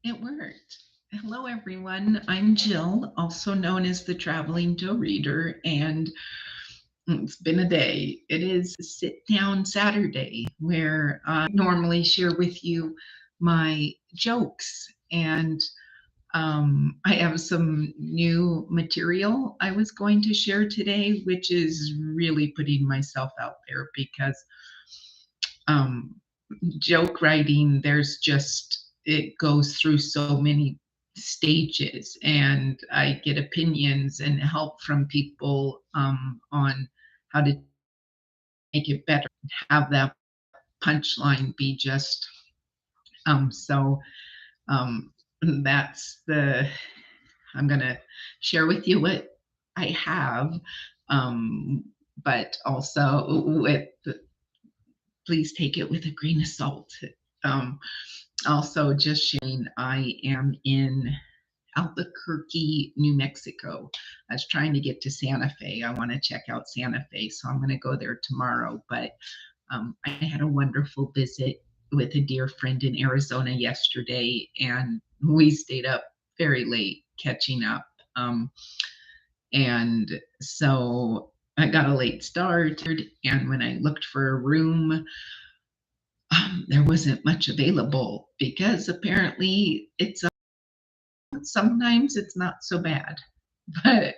It worked. Hello, everyone. I'm Jill, also known as the Traveling Joe Reader, and it's been a day. It is Sit Down Saturday, where I normally share with you my jokes, and I have some new material I was going to share today, which is really putting myself out there because um, joke writing, there's just, it goes through so many stages, and I get opinions and help from people on how to make it better, have that punchline be just so um, that's the I'm gonna share with you what I have, um, but also with please take it with a grain of salt. Um, Also, just sharing, I am in Albuquerque, New Mexico. I was trying to get to Santa Fe. I want to check out Santa Fe, so I'm going to go there tomorrow. But I had a wonderful visit with a dear friend in Arizona yesterday, and we stayed up very late catching up. Um, and so I got a late start, and when I looked for a room, there wasn't much available because apparently it's sometimes it's not so bad. But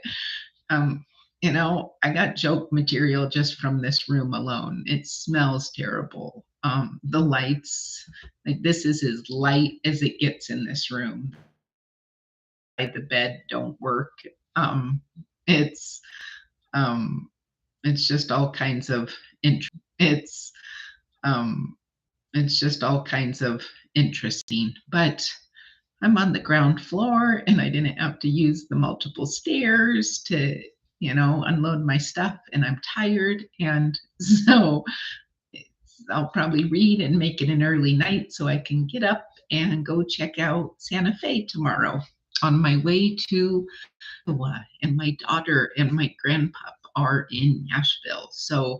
um, I got joke material just from this room alone. It smells terrible. The lights, like this is as light as it gets in this room. The bed don't work. Um, it's um, it's just all kinds of it's um, it's just all kinds of interesting. But I'm on the ground floor and I didn't have to use the multiple stairs to, unload my stuff. And I'm tired. And so I'll probably read and make it an early night so I can get up and go check out Santa Fe tomorrow on my way to Iowa. And my daughter and my grandpup are in Nashville. So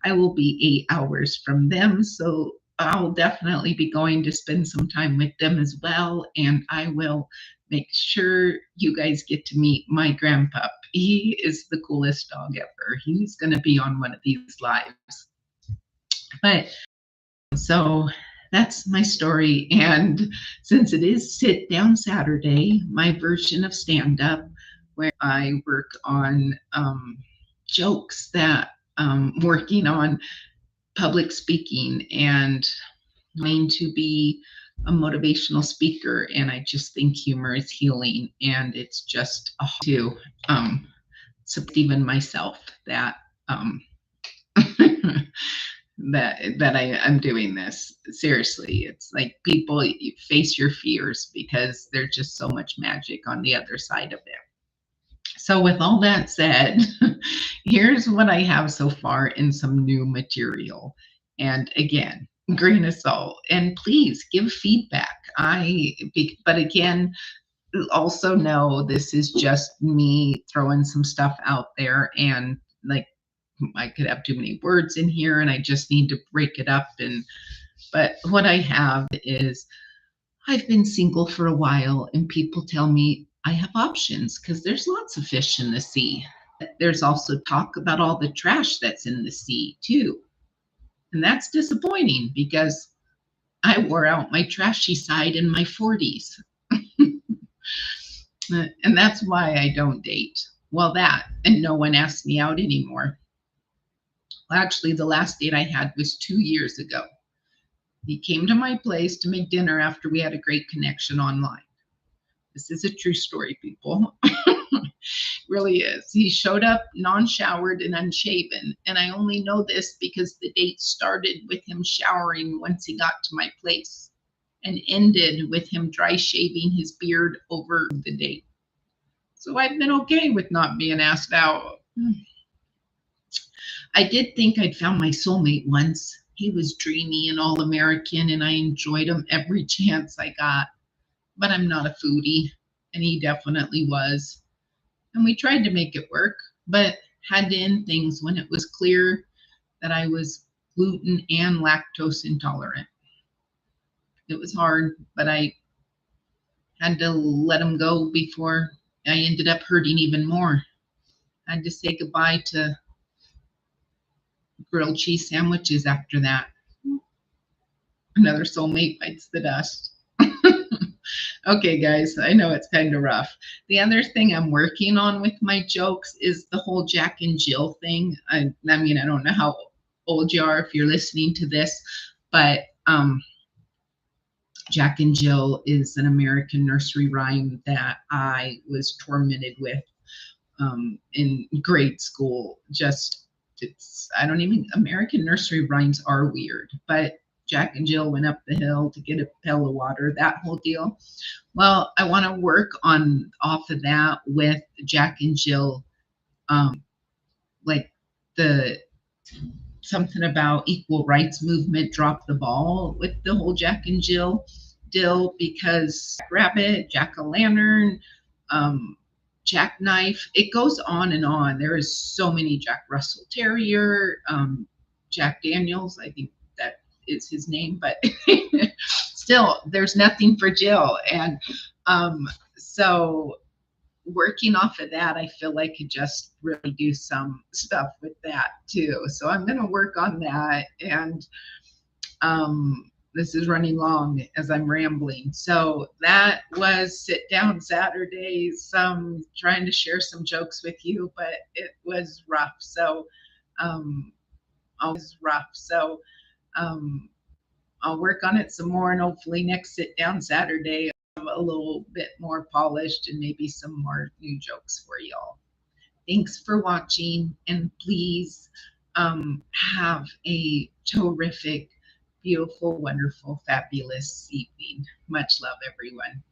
I will be 8 hours from them. So I'll definitely be going to spend some time with them as well. And I will make sure you guys get to meet my grandpup. He is the coolest dog ever. He's going to be on one of these lives. But so that's my story. And since it is Sit Down Saturday, my version of stand up, where I work on jokes that working on public speaking and trying to be a motivational speaker. And I just think humor is healing, and it's just a to even myself that um, I'm doing this. Seriously, it's like people, you face your fears because there's just so much magic on the other side of it. So with all that said, here's what I have so far in some new material. And again, grain of salt. And please give feedback. But again, also know this is just me throwing some stuff out there, and like I could have too many words in here and I just need to break it up. But what I have is, I've been single for a while and people tell me I have options because there's lots of fish in the sea. There's also talk about all the trash that's in the sea too. And that's disappointing because I wore out my trashy side in my 40s. And that's why I don't date. Well, that, and no one asks me out anymore. Well, actually, the last date I had was 2 years ago. He came to my place to make dinner after we had a great connection online. This is a true story, people. Really is. He showed up non-showered and unshaven, and I only know this because the date started with him showering once he got to my place and ended with him dry shaving his beard over the date. So I've been okay with not being asked out. I did think I'd found my soulmate once. He was dreamy and all American, and I enjoyed him every chance I got. But I'm not a foodie, and he definitely was. And we tried to make it work, but had to end things when it was clear that I was gluten and lactose intolerant. It was hard, but I Had to let him go before I ended up hurting even more. I had to say goodbye to grilled cheese sandwiches after that. Another soulmate bites the dust. Okay, guys, I know it's kind of rough. The other thing I'm working on with my jokes is the whole Jack and Jill thing. I mean, I don't know how old you are if you're listening to this, but Jack and Jill is an American nursery rhyme that I was tormented with in grade school. Just, it's, I don't even, American nursery rhymes are weird, but Jack and Jill went up the hill to get a pail of water, that whole deal. Well, I want to work on off of that with Jack and Jill, um, like the something about equal rights movement dropped the ball with the whole Jack and Jill deal because Rabbit, Jack o' Lantern, um, Jackknife, it goes on and on. There is so many Jack Russell Terrier, Jack Daniels, I think that is his name, but still, there's nothing for Jill. And so working off of that, I feel I could just really do some stuff with that too. So I'm going to work on that. And this is running long as I'm rambling. So that was Sit Down Saturdays. Trying to share some jokes with you, but it was rough. So always rough. So I'll work on it some more, and hopefully next Sit Down Saturday a little bit more polished and maybe some more new jokes for y'all. Thanks for watching, and please have a terrific, beautiful, wonderful, fabulous evening. Much love, everyone.